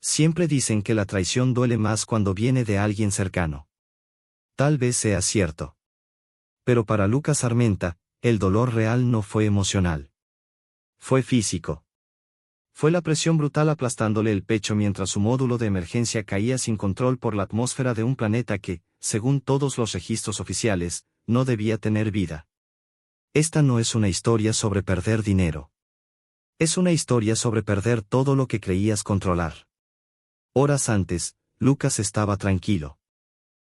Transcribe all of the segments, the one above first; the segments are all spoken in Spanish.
Siempre dicen que la traición duele más cuando viene de alguien cercano. Tal vez sea cierto. Pero para Lucas Armenta, el dolor real no fue emocional. Fue físico. Fue la presión brutal aplastándole el pecho mientras su módulo de emergencia caía sin control por la atmósfera de un planeta que, según todos los registros oficiales, no debía tener vida. Esta no es una historia sobre perder dinero. Es una historia sobre perder todo lo que creías controlar. Horas antes, Lucas estaba tranquilo.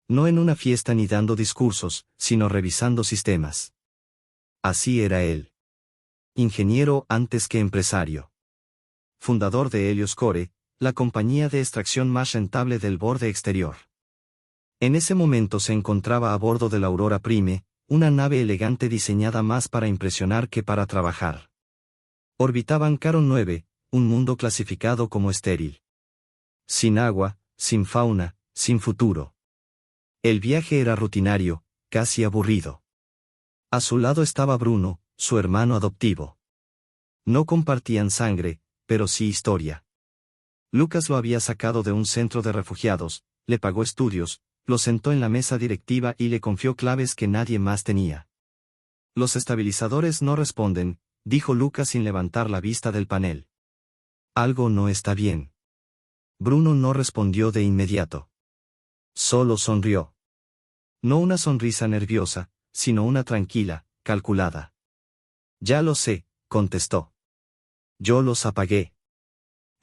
No en una fiesta ni dando discursos, sino revisando sistemas. Así era él. Ingeniero antes que empresario. Fundador de Helios Core, la compañía de extracción más rentable del borde exterior. En ese momento se encontraba a bordo de la Aurora Prime, una nave elegante diseñada más para impresionar que para trabajar. Orbitaban Caron 9, un mundo clasificado como estéril. Sin agua, sin fauna, sin futuro. El viaje era rutinario, casi aburrido. A su lado estaba Bruno, su hermano adoptivo. No compartían sangre, pero sí historia. Lucas lo había sacado de un centro de refugiados, le pagó estudios, lo sentó en la mesa directiva y le confió claves que nadie más tenía. Los estabilizadores no responden, dijo Lucas sin levantar la vista del panel. Algo no está bien. Bruno no respondió de inmediato. Solo sonrió. No una sonrisa nerviosa, sino una tranquila, calculada. Ya lo sé, contestó. Yo los apagué.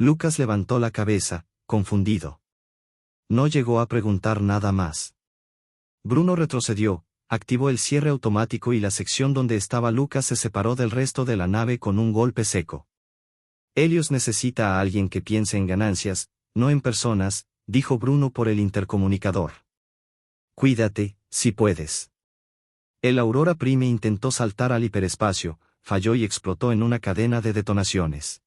Lucas levantó la cabeza, confundido. No llegó a preguntar nada más. Bruno retrocedió, activó el cierre automático y la sección donde estaba Lucas se separó del resto de la nave con un golpe seco. Helios necesita a alguien que piense en ganancias, no en personas, dijo Bruno por el intercomunicador. Cuídate, si puedes. El Aurora Prime intentó saltar al hiperespacio, falló y explotó en una cadena de detonaciones.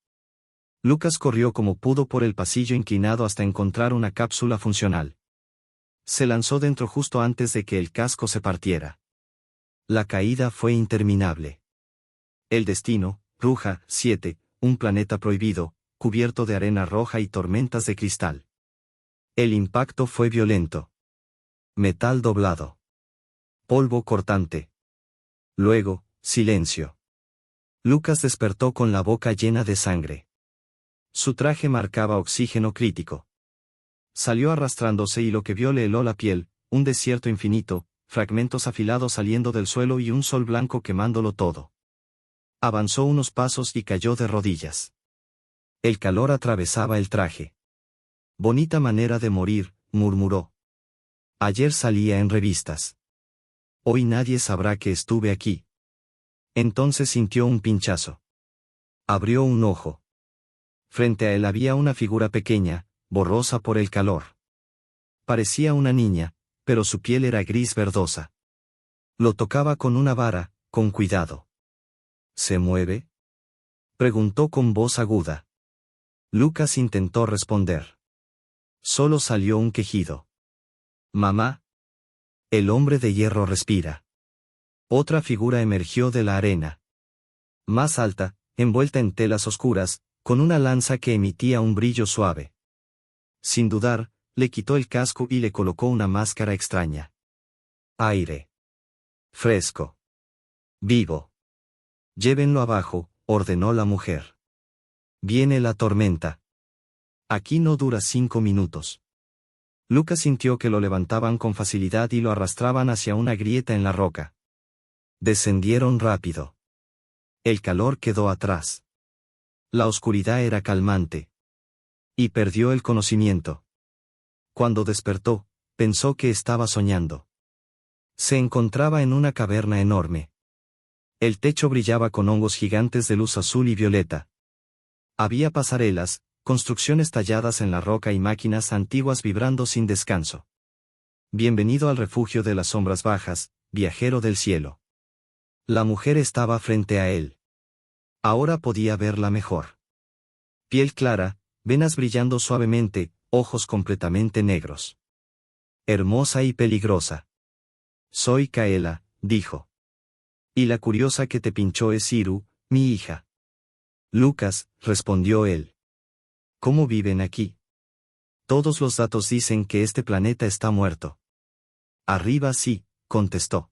Lucas corrió como pudo por el pasillo inclinado hasta encontrar una cápsula funcional. Se lanzó dentro justo antes de que el casco se partiera. La caída fue interminable. El destino, Ruja 7, un planeta prohibido, cubierto de arena roja y tormentas de cristal. El impacto fue violento. Metal doblado. Polvo cortante. Luego, silencio. Lucas despertó con la boca llena de sangre. Su traje marcaba oxígeno crítico. Salió arrastrándose y lo que vio le heló la piel, un desierto infinito, fragmentos afilados saliendo del suelo y un sol blanco quemándolo todo. Avanzó unos pasos y cayó de rodillas. El calor atravesaba el traje. Bonita manera de morir, murmuró. Ayer salía en revistas. Hoy nadie sabrá que estuve aquí. Entonces sintió un pinchazo. Abrió un ojo. Frente a él había una figura pequeña, borrosa por el calor. Parecía una niña, pero su piel era gris verdosa. Lo tocaba con una vara, con cuidado. ¿Se mueve?, preguntó con voz aguda. Lucas intentó responder. Solo salió un quejido. Mamá. El hombre de hierro respira. Otra figura emergió de la arena. Más alta, envuelta en telas oscuras, con una lanza que emitía un brillo suave. Sin dudar, le quitó el casco y le colocó una máscara extraña. Aire. Fresco. Vivo. Llévenlo abajo, ordenó la mujer. Viene la tormenta. Aquí no dura 5 minutos. Lucas sintió que lo levantaban con facilidad y lo arrastraban hacia una grieta en la roca. Descendieron rápido. El calor quedó atrás. La oscuridad era calmante. Y perdió el conocimiento. Cuando despertó, pensó que estaba soñando. Se encontraba en una caverna enorme. El techo brillaba con hongos gigantes de luz azul y violeta. Había pasarelas, construcciones talladas en la roca y máquinas antiguas vibrando sin descanso. Bienvenido al refugio de las sombras bajas, viajero del cielo. La mujer estaba frente a él. Ahora podía verla mejor. Piel clara, venas brillando suavemente, ojos completamente negros. Hermosa y peligrosa. Soy Kaela, dijo. Y la curiosa que te pinchó es Iru, mi hija. Lucas, respondió él. ¿Cómo viven aquí? Todos los datos dicen que este planeta está muerto. Arriba sí, contestó.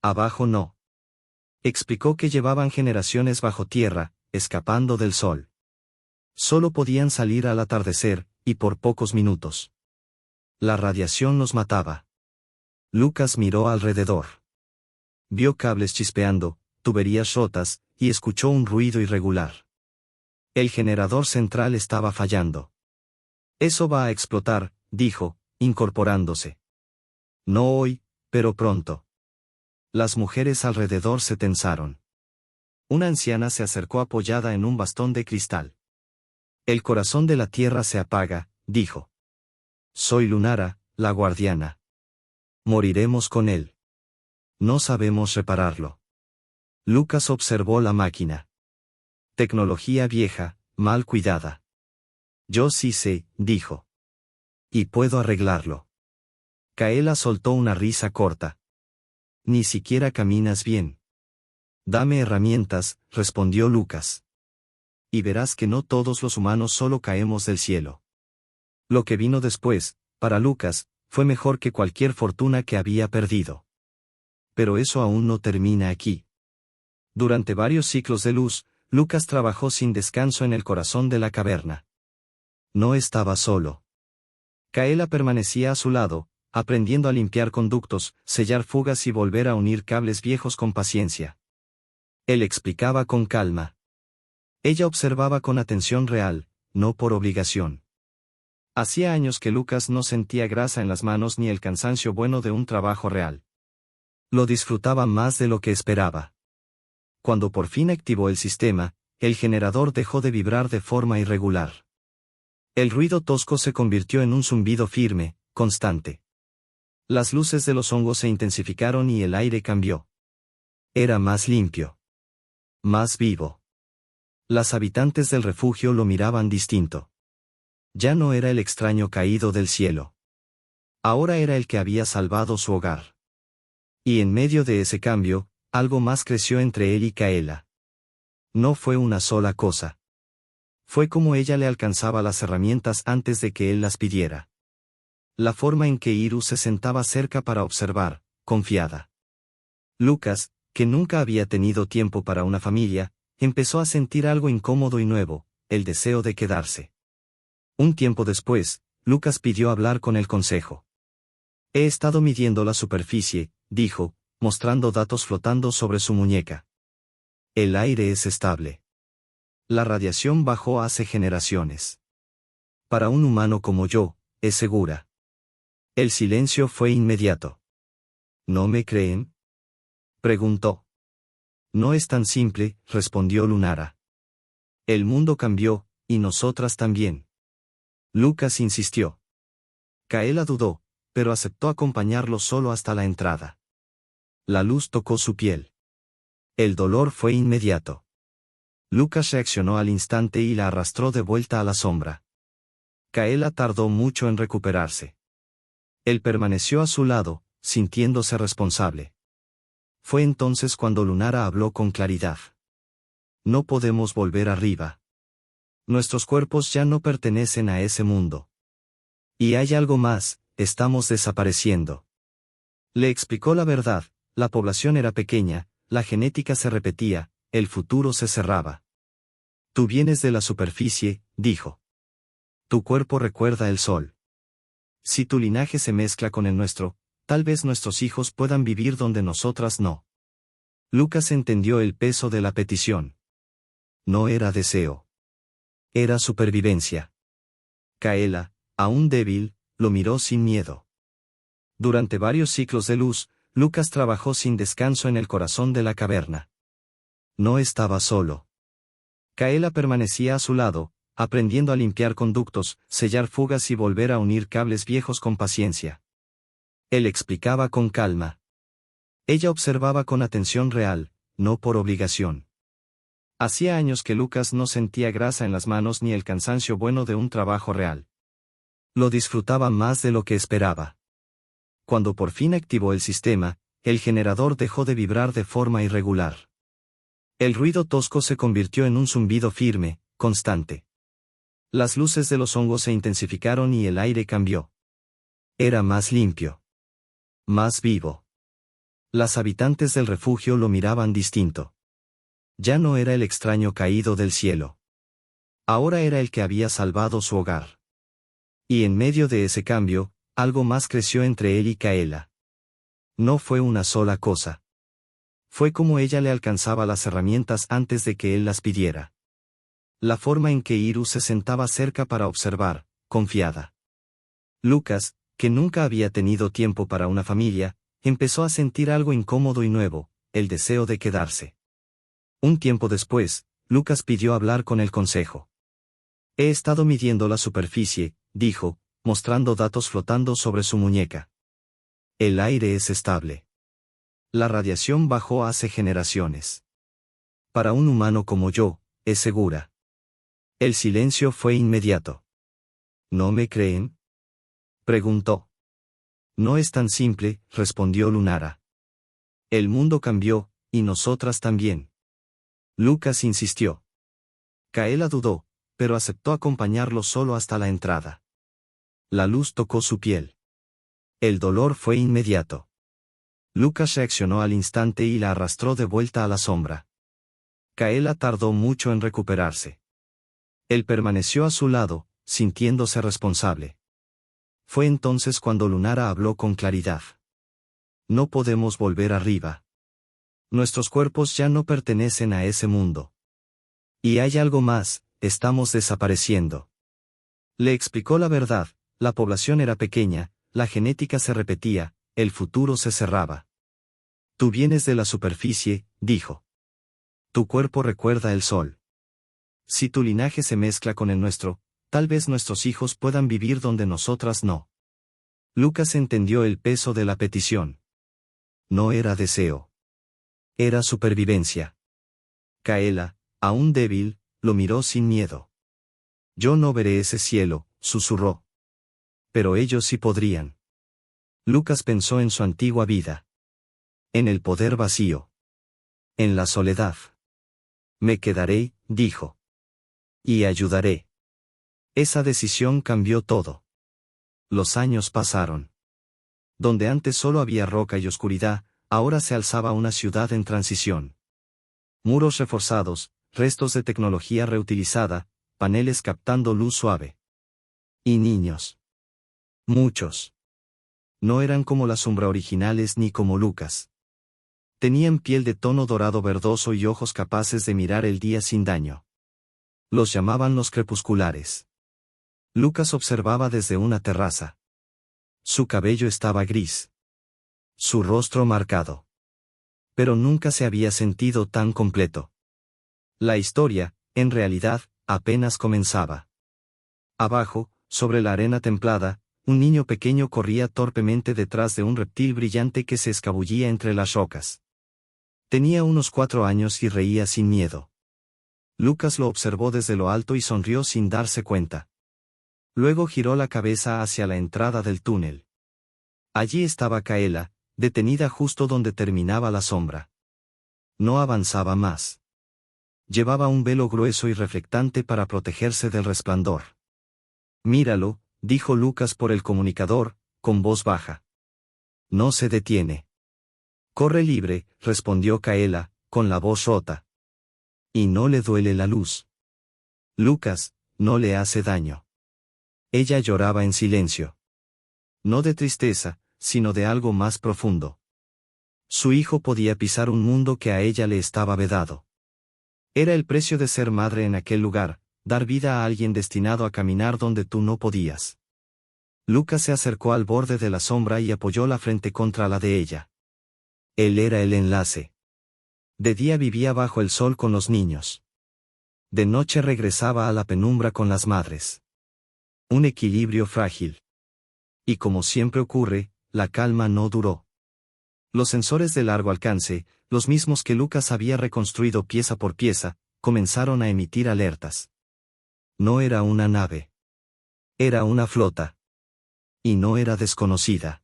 Abajo no. Explicó que llevaban generaciones bajo tierra, escapando del sol. Solo podían salir al atardecer, y por pocos minutos. La radiación los mataba. Lucas miró alrededor. Vio cables chispeando, tuberías rotas, y escuchó un ruido irregular. El generador central estaba fallando. Eso va a explotar, dijo, incorporándose. No hoy, pero pronto. Las mujeres alrededor se tensaron. Una anciana se acercó apoyada en un bastón de cristal. El corazón de la tierra se apaga, dijo. Soy Lunara, la guardiana. Moriremos con él. No sabemos repararlo. Lucas observó la máquina. Tecnología vieja, mal cuidada. Yo sí sé, dijo. Y puedo arreglarlo. Kaela soltó una risa corta. Ni siquiera caminas bien. Dame herramientas, respondió Lucas. Y verás que no todos los humanos solo caemos del cielo. Lo que vino después, para Lucas, fue mejor que cualquier fortuna que había perdido. Pero eso aún no termina aquí. Durante varios ciclos de luz, Lucas trabajó sin descanso en el corazón de la caverna. No estaba solo. Kaela permanecía a su lado, aprendiendo a limpiar conductos, sellar fugas y volver a unir cables viejos con paciencia. Él explicaba con calma. Ella observaba con atención real, no por obligación. Hacía años que Lucas no sentía grasa en las manos ni el cansancio bueno de un trabajo real. Lo disfrutaba más de lo que esperaba. Cuando por fin activó el sistema, el generador dejó de vibrar de forma irregular. El ruido tosco se convirtió en un zumbido firme, constante. Las luces de los hongos se intensificaron y el aire cambió. Era más limpio. Más vivo. Las habitantes del refugio lo miraban distinto. Ya no era el extraño caído del cielo. Ahora era el que había salvado su hogar. Y en medio de ese cambio, algo más creció entre él y Kaela. No fue una sola cosa. Fue como ella le alcanzaba las herramientas antes de que él las pidiera. La forma en que Iru se sentaba cerca para observar, confiada. Lucas, que nunca había tenido tiempo para una familia, empezó a sentir algo incómodo y nuevo, el deseo de quedarse. Un tiempo después, Lucas pidió hablar con el consejo. He estado midiendo la superficie, dijo, mostrando datos flotando sobre su muñeca. El aire es estable. La radiación bajó hace generaciones. Para un humano como yo, es segura. El silencio fue inmediato. ¿No me creen? Preguntó. No es tan simple, respondió Lunara. El mundo cambió, y nosotras también. Lucas insistió. Kaela dudó, pero aceptó acompañarlo solo hasta la entrada. La luz tocó su piel. El dolor fue inmediato. Lucas reaccionó al instante y la arrastró de vuelta a la sombra. Kaela tardó mucho en recuperarse. Él permaneció a su lado, sintiéndose responsable. Fue entonces cuando Lunara habló con claridad. No podemos volver arriba. Nuestros cuerpos ya no pertenecen a ese mundo. Y hay algo más, estamos desapareciendo. Le explicó la verdad, la población era pequeña, la genética se repetía, el futuro se cerraba. Tú vienes de la superficie, dijo. Tu cuerpo recuerda el sol. Si tu linaje se mezcla con el nuestro, tal vez nuestros hijos puedan vivir donde nosotras no. Lucas entendió el peso de la petición. No era deseo. Era supervivencia. Kaela, aún débil, lo miró sin miedo. Durante varios ciclos de luz, Lucas trabajó sin descanso en el corazón de la caverna. No estaba solo. Kaela permanecía a su lado, aprendiendo a limpiar conductos, sellar fugas y volver a unir cables viejos con paciencia. Él explicaba con calma. Ella observaba con atención real, no por obligación. Hacía años que Lucas no sentía grasa en las manos ni el cansancio bueno de un trabajo real. Lo disfrutaba más de lo que esperaba. Cuando por fin activó el sistema, el generador dejó de vibrar de forma irregular. El ruido tosco se convirtió en un zumbido firme, constante. Las luces de los hongos se intensificaron y el aire cambió. Era más limpio. Más vivo. Las habitantes del refugio lo miraban distinto. Ya no era el extraño caído del cielo. Ahora era el que había salvado su hogar. Y en medio de ese cambio, algo más creció entre él y Kaela. No fue una sola cosa. Fue como ella le alcanzaba las herramientas antes de que él las pidiera. La forma en que Iru se sentaba cerca para observar, confiada. Lucas, que nunca había tenido tiempo para una familia, empezó a sentir algo incómodo y nuevo, el deseo de quedarse. Un tiempo después, Lucas pidió hablar con el consejo. He estado midiendo la superficie, dijo, mostrando datos flotando sobre su muñeca. El aire es estable. La radiación bajó hace generaciones. Para un humano como yo, es segura. El silencio fue inmediato. ¿No me creen?, preguntó. No es tan simple, respondió Lunara. El mundo cambió, y nosotras también. Lucas insistió. Kaela dudó, pero aceptó acompañarlo solo hasta la entrada. La luz tocó su piel. El dolor fue inmediato. Lucas reaccionó al instante y la arrastró de vuelta a la sombra. Kaela tardó mucho en recuperarse. Él permaneció a su lado, sintiéndose responsable. Fue entonces cuando Lunara habló con claridad. No podemos volver arriba. Nuestros cuerpos ya no pertenecen a ese mundo. Y hay algo más, estamos desapareciendo. Le explicó la verdad, la población era pequeña, la genética se repetía, el futuro se cerraba. Tú vienes de la superficie, dijo. Tu cuerpo recuerda el sol. Si tu linaje se mezcla con el nuestro, tal vez nuestros hijos puedan vivir donde nosotras no. Lucas entendió el peso de la petición. No era deseo. Era supervivencia. Kaela, aún débil, lo miró sin miedo. Yo no veré ese cielo, susurró. Pero ellos sí podrían. Lucas pensó en su antigua vida. En el poder vacío. En la soledad. Me quedaré, dijo. Y ayudaré. Esa decisión cambió todo. Los años pasaron. Donde antes solo había roca y oscuridad, ahora se alzaba una ciudad en transición. Muros reforzados, restos de tecnología reutilizada, paneles captando luz suave. Y niños. Muchos. No eran como las sombra originales ni como Lucas. Tenían piel de tono dorado verdoso y ojos capaces de mirar el día sin daño. Los llamaban los crepusculares. Lucas observaba desde una terraza. Su cabello estaba gris. Su rostro marcado. Pero nunca se había sentido tan completo. La historia, en realidad, apenas comenzaba. Abajo, sobre la arena templada, un niño pequeño corría torpemente detrás de un reptil brillante que se escabullía entre las rocas. Tenía unos 4 años y reía sin miedo. Lucas lo observó desde lo alto y sonrió sin darse cuenta. Luego giró la cabeza hacia la entrada del túnel. Allí estaba Kaela, detenida justo donde terminaba la sombra. No avanzaba más. Llevaba un velo grueso y reflectante para protegerse del resplandor. Míralo, dijo Lucas por el comunicador, con voz baja. No se detiene. Corre libre, respondió Kaela, con la voz rota. Y no le duele la luz. Lucas, no le hace daño. Ella lloraba en silencio. No de tristeza, sino de algo más profundo. Su hijo podía pisar un mundo que a ella le estaba vedado. Era el precio de ser madre en aquel lugar, dar vida a alguien destinado a caminar donde tú no podías. Lucas se acercó al borde de la sombra y apoyó la frente contra la de ella. Él era el enlace. De día vivía bajo el sol con los niños. De noche regresaba a la penumbra con las madres. Un equilibrio frágil. Y como siempre ocurre, la calma no duró. Los sensores de largo alcance, los mismos que Lucas había reconstruido pieza por pieza, comenzaron a emitir alertas. No era una nave. Era una flota. Y no era desconocida.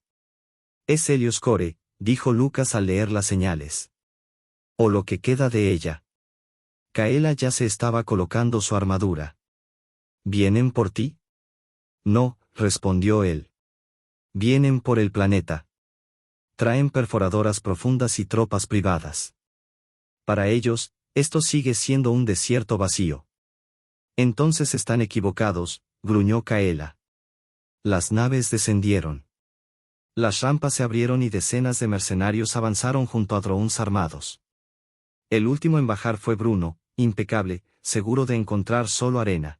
Es Helios Core, dijo Lucas al leer las señales. O lo que queda de ella. Kaela ya se estaba colocando su armadura. ¿Vienen por ti? No, respondió él. Vienen por el planeta. Traen perforadoras profundas y tropas privadas. Para ellos, esto sigue siendo un desierto vacío. Entonces están equivocados, gruñó Kaela. Las naves descendieron. Las rampas se abrieron y decenas de mercenarios avanzaron junto a drones armados. El último en bajar fue Bruno, impecable, seguro de encontrar solo arena.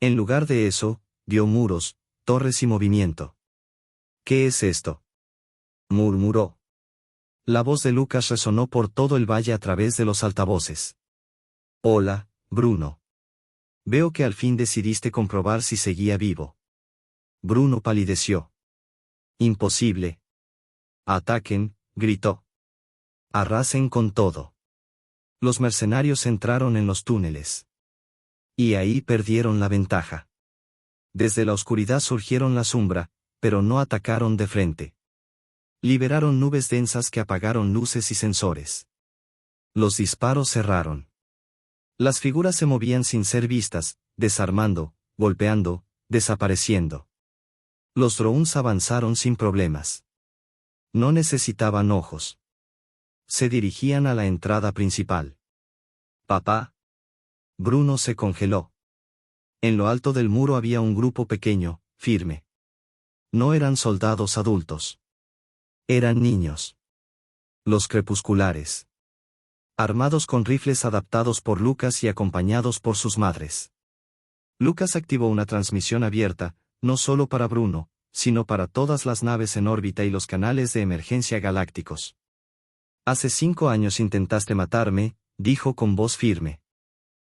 En lugar de eso, vio muros, torres y movimiento. ¿Qué es esto?, murmuró. La voz de Lucas resonó por todo el valle a través de los altavoces. Hola, Bruno. Veo que al fin decidiste comprobar si seguía vivo. Bruno palideció. Imposible. Ataquen, gritó. Arrasen con todo. Los mercenarios entraron en los túneles. Y ahí perdieron la ventaja. Desde la oscuridad surgieron la sombra, pero no atacaron de frente. Liberaron nubes densas que apagaron luces y sensores. Los disparos cerraron. Las figuras se movían sin ser vistas, desarmando, golpeando, desapareciendo. Los drones avanzaron sin problemas. No necesitaban ojos. Se dirigían a la entrada principal. Papá. Bruno se congeló. En lo alto del muro había un grupo pequeño, firme. No eran soldados adultos. Eran niños. Los crepusculares. Armados con rifles adaptados por Lucas y acompañados por sus madres. Lucas activó una transmisión abierta, no solo para Bruno, sino para todas las naves en órbita y los canales de emergencia galácticos. Hace 5 años intentaste matarme, dijo con voz firme.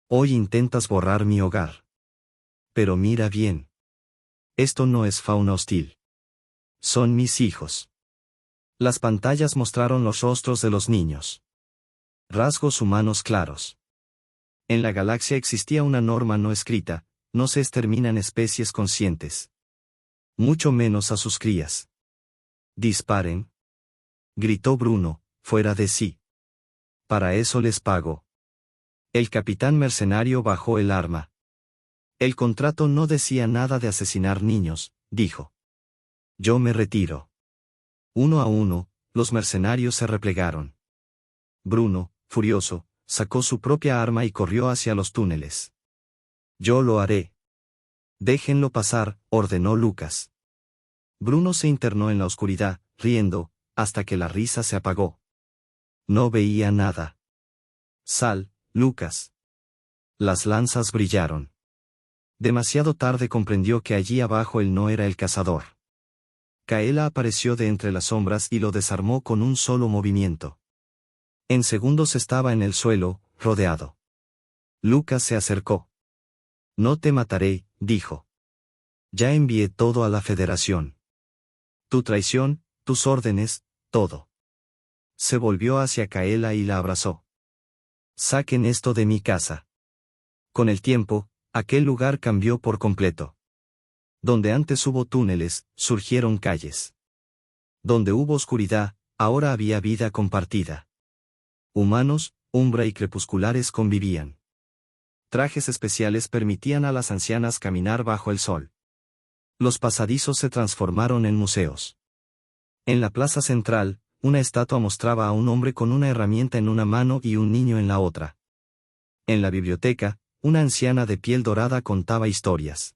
Hoy intentas borrar mi hogar. Pero mira bien. Esto no es fauna hostil. Son mis hijos. Las pantallas mostraron los rostros de los niños. Rasgos humanos claros. En la galaxia existía una norma no escrita: no se exterminan especies conscientes. Mucho menos a sus crías. Disparen. Gritó Bruno, fuera de sí. Para eso les pago. El capitán mercenario bajó el arma. El contrato no decía nada de asesinar niños, dijo. Yo me retiro. Uno a uno, los mercenarios se replegaron. Bruno, furioso, sacó su propia arma y corrió hacia los túneles. Yo lo haré. Déjenlo pasar, ordenó Lucas. Bruno se internó en la oscuridad, riendo, hasta que la risa se apagó. No veía nada. Sal, Lucas. Las lanzas brillaron. Demasiado tarde comprendió que allí abajo él no era el cazador. Kaela apareció de entre las sombras y lo desarmó con un solo movimiento. En segundos estaba en el suelo, rodeado. Lucas se acercó. No te mataré, dijo. Ya envié todo a la Federación. Tu traición, tus órdenes, todo. Se volvió hacia Kaela y la abrazó. Saquen esto de mi casa. Con el tiempo, aquel lugar cambió por completo. Donde antes hubo túneles, surgieron calles. Donde hubo oscuridad, ahora había vida compartida. Humanos, umbra y crepusculares convivían. Trajes especiales permitían a las ancianas caminar bajo el sol. Los pasadizos se transformaron en museos. En la plaza central, una estatua mostraba a un hombre con una herramienta en una mano y un niño en la otra. En la biblioteca, una anciana de piel dorada contaba historias.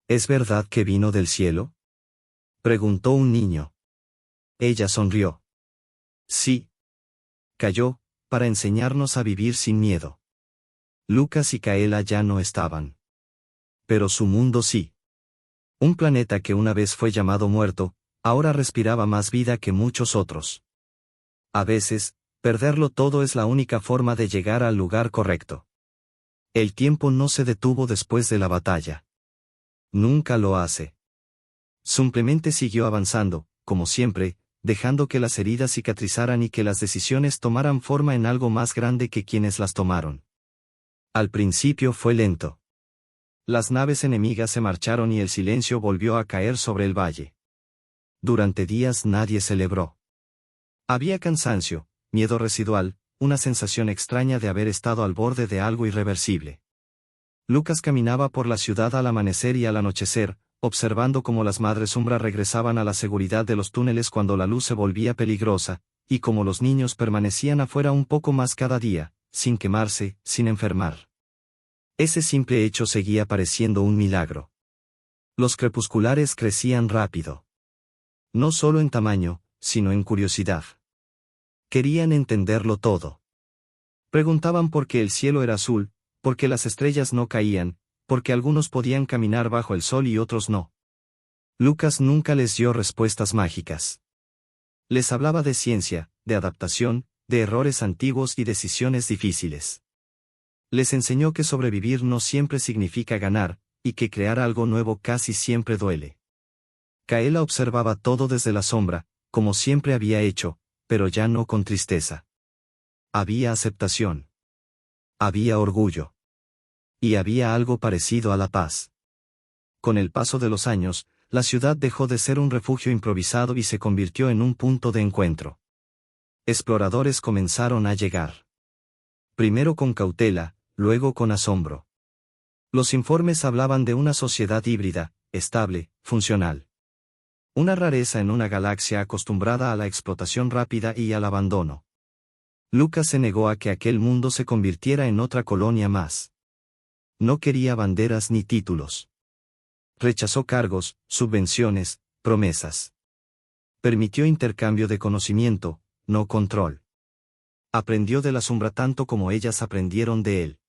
¿Es verdad que vino del cielo?, preguntó un niño. Ella sonrió. Sí. Cayó, para enseñarnos a vivir sin miedo. Lucas y Kaela ya no estaban. Pero su mundo sí. Un planeta que una vez fue llamado muerto, ahora respiraba más vida que muchos otros. A veces, perderlo todo es la única forma de llegar al lugar correcto. El tiempo no se detuvo después de la batalla. Nunca lo hace. Simplemente siguió avanzando, como siempre, dejando que las heridas cicatrizaran y que las decisiones tomaran forma en algo más grande que quienes las tomaron. Al principio fue lento. Las naves enemigas se marcharon y el silencio volvió a caer sobre el valle. Durante días nadie celebró. Había cansancio, miedo residual, una sensación extraña de haber estado al borde de algo irreversible. Lucas caminaba por la ciudad al amanecer y al anochecer, observando cómo las madres sombra regresaban a la seguridad de los túneles cuando la luz se volvía peligrosa, y cómo los niños permanecían afuera un poco más cada día, sin quemarse, sin enfermar. Ese simple hecho seguía pareciendo un milagro. Los crepusculares crecían rápido. No solo en tamaño, sino en curiosidad. Querían entenderlo todo. Preguntaban por qué el cielo era azul, por qué las estrellas no caían, por qué algunos podían caminar bajo el sol y otros no. Lucas nunca les dio respuestas mágicas. Les hablaba de ciencia, de adaptación, de errores antiguos y decisiones difíciles. Les enseñó que sobrevivir no siempre significa ganar, y que crear algo nuevo casi siempre duele. Kaela observaba todo desde la sombra, como siempre había hecho, pero ya no con tristeza. Había aceptación. Había orgullo. Y había algo parecido a la paz. Con el paso de los años, la ciudad dejó de ser un refugio improvisado y se convirtió en un punto de encuentro. Exploradores comenzaron a llegar. Primero con cautela, luego con asombro. Los informes hablaban de una sociedad híbrida, estable, funcional. Una rareza en una galaxia acostumbrada a la explotación rápida y al abandono. Lucas se negó a que aquel mundo se convirtiera en otra colonia más. No quería banderas ni títulos. Rechazó cargos, subvenciones, promesas. Permitió intercambio de conocimiento, no control. Aprendió de la sombra tanto como ellas aprendieron de él.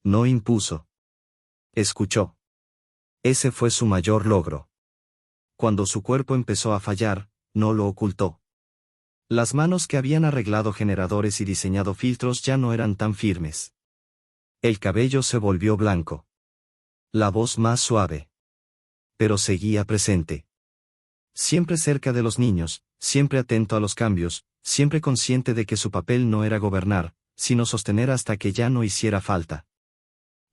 No impuso. Escuchó. Ese fue su mayor logro. Cuando su cuerpo empezó a fallar, no lo ocultó. Las manos que habían arreglado generadores y diseñado filtros ya no eran tan firmes. El cabello se volvió blanco. La voz más suave. Pero seguía presente. Siempre cerca de los niños, siempre atento a los cambios, siempre consciente de que su papel no era gobernar, sino sostener hasta que ya no hiciera falta.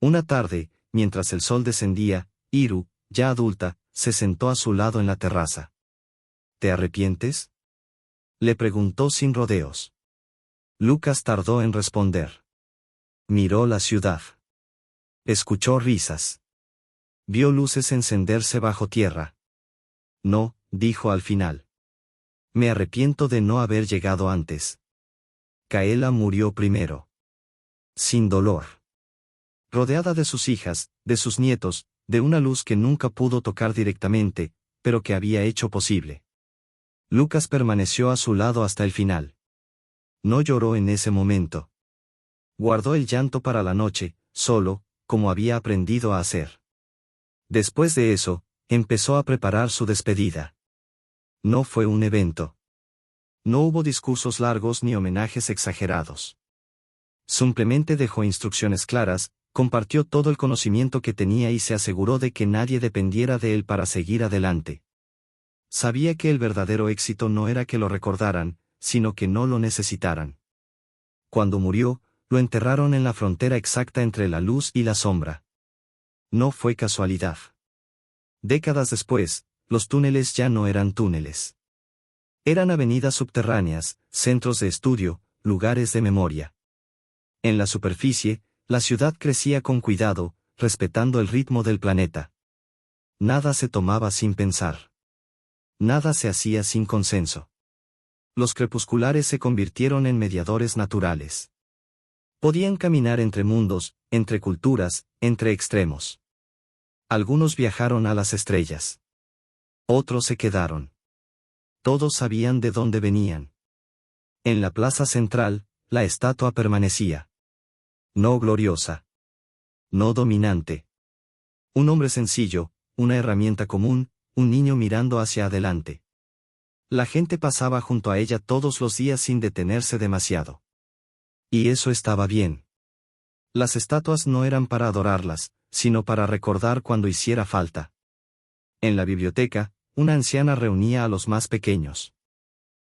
Una tarde, mientras el sol descendía, Iru, ya adulta, se sentó a su lado en la terraza. ¿Te arrepientes?, le preguntó sin rodeos. Lucas tardó en responder. Miró la ciudad. Escuchó risas. Vio luces encenderse bajo tierra. No, dijo al final. Me arrepiento de no haber llegado antes. Kaela murió primero. Sin dolor. Rodeada de sus hijas, de sus nietos, de una luz que nunca pudo tocar directamente, pero que había hecho posible. Lucas permaneció a su lado hasta el final. No lloró en ese momento. Guardó el llanto para la noche, solo, como había aprendido a hacer. Después de eso, empezó a preparar su despedida. No fue un evento. No hubo discursos largos ni homenajes exagerados. Simplemente dejó instrucciones claras, compartió todo el conocimiento que tenía y se aseguró de que nadie dependiera de él para seguir adelante. Sabía que el verdadero éxito no era que lo recordaran, sino que no lo necesitaran. Cuando murió, lo enterraron en la frontera exacta entre la luz y la sombra. No fue casualidad. Décadas después, los túneles ya no eran túneles. Eran avenidas subterráneas, centros de estudio, lugares de memoria. En la superficie, la ciudad crecía con cuidado, respetando el ritmo del planeta. Nada se tomaba sin pensar. Nada se hacía sin consenso. Los crepusculares se convirtieron en mediadores naturales. Podían caminar entre mundos, entre culturas, entre extremos. Algunos viajaron a las estrellas. Otros se quedaron. Todos sabían de dónde venían. En la plaza central, la estatua permanecía. No gloriosa. No dominante. Un hombre sencillo, una herramienta común, un niño mirando hacia adelante. La gente pasaba junto a ella todos los días sin detenerse demasiado. Y eso estaba bien. Las estatuas no eran para adorarlas, sino para recordar cuando hiciera falta. En la biblioteca, una anciana reunía a los más pequeños.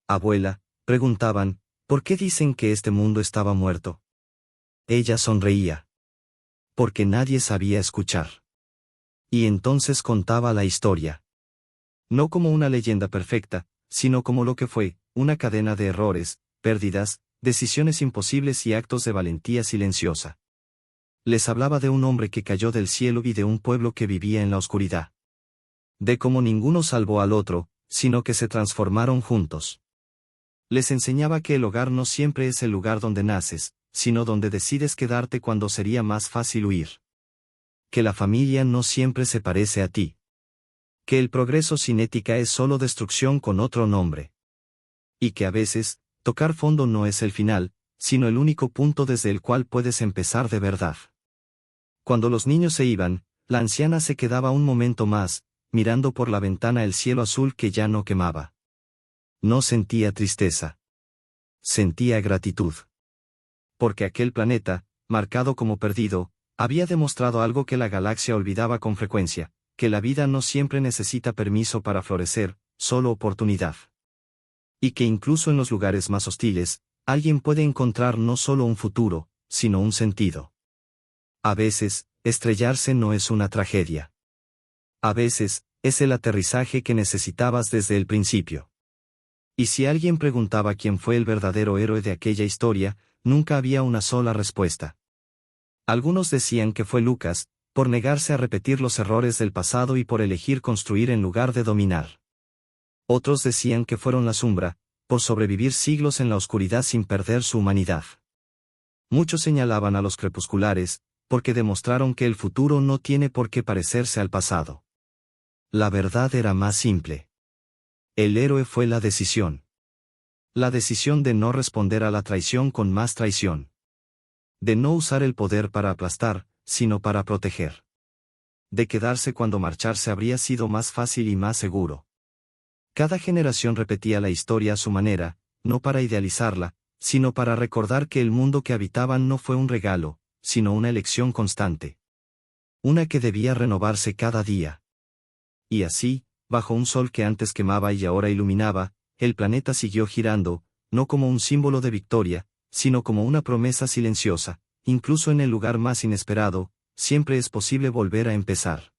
Abuela, preguntaban, ¿por qué dicen que este mundo estaba muerto? Ella sonreía. Porque nadie sabía escuchar. Y entonces contaba la historia. No como una leyenda perfecta, sino como lo que fue, una cadena de errores, pérdidas, decisiones imposibles y actos de valentía silenciosa. Les hablaba de un hombre que cayó del cielo y de un pueblo que vivía en la oscuridad. De cómo ninguno salvó al otro, sino que se transformaron juntos. Les enseñaba que el hogar no siempre es el lugar donde naces, sino donde decides quedarte cuando sería más fácil huir. Que la familia no siempre se parece a ti. Que el progreso sin ética es solo destrucción con otro nombre. Y que a veces, tocar fondo no es el final, sino el único punto desde el cual puedes empezar de verdad. Cuando los niños se iban, la anciana se quedaba un momento más, mirando por la ventana el cielo azul que ya no quemaba. No sentía tristeza. Sentía gratitud. Porque aquel planeta, marcado como perdido, había demostrado algo que la galaxia olvidaba con frecuencia, que la vida no siempre necesita permiso para florecer, solo oportunidad. Y que incluso en los lugares más hostiles, alguien puede encontrar no solo un futuro, sino un sentido. A veces, estrellarse no es una tragedia. A veces, es el aterrizaje que necesitabas desde el principio. Y si alguien preguntaba quién fue el verdadero héroe de aquella historia, nunca había una sola respuesta. Algunos decían que fue Lucas, por negarse a repetir los errores del pasado y por elegir construir en lugar de dominar. Otros decían que fueron la Sombra, por sobrevivir siglos en la oscuridad sin perder su humanidad. Muchos señalaban a los crepusculares, porque demostraron que el futuro no tiene por qué parecerse al pasado. La verdad era más simple. El héroe fue la decisión. La decisión de no responder a la traición con más traición. De no usar el poder para aplastar, sino para proteger. De quedarse cuando marcharse habría sido más fácil y más seguro. Cada generación repetía la historia a su manera, no para idealizarla, sino para recordar que el mundo que habitaban no fue un regalo, sino una elección constante. Una que debía renovarse cada día. Y así, bajo un sol que antes quemaba y ahora iluminaba, el planeta siguió girando, no como un símbolo de victoria, sino como una promesa silenciosa, incluso en el lugar más inesperado, siempre es posible volver a empezar.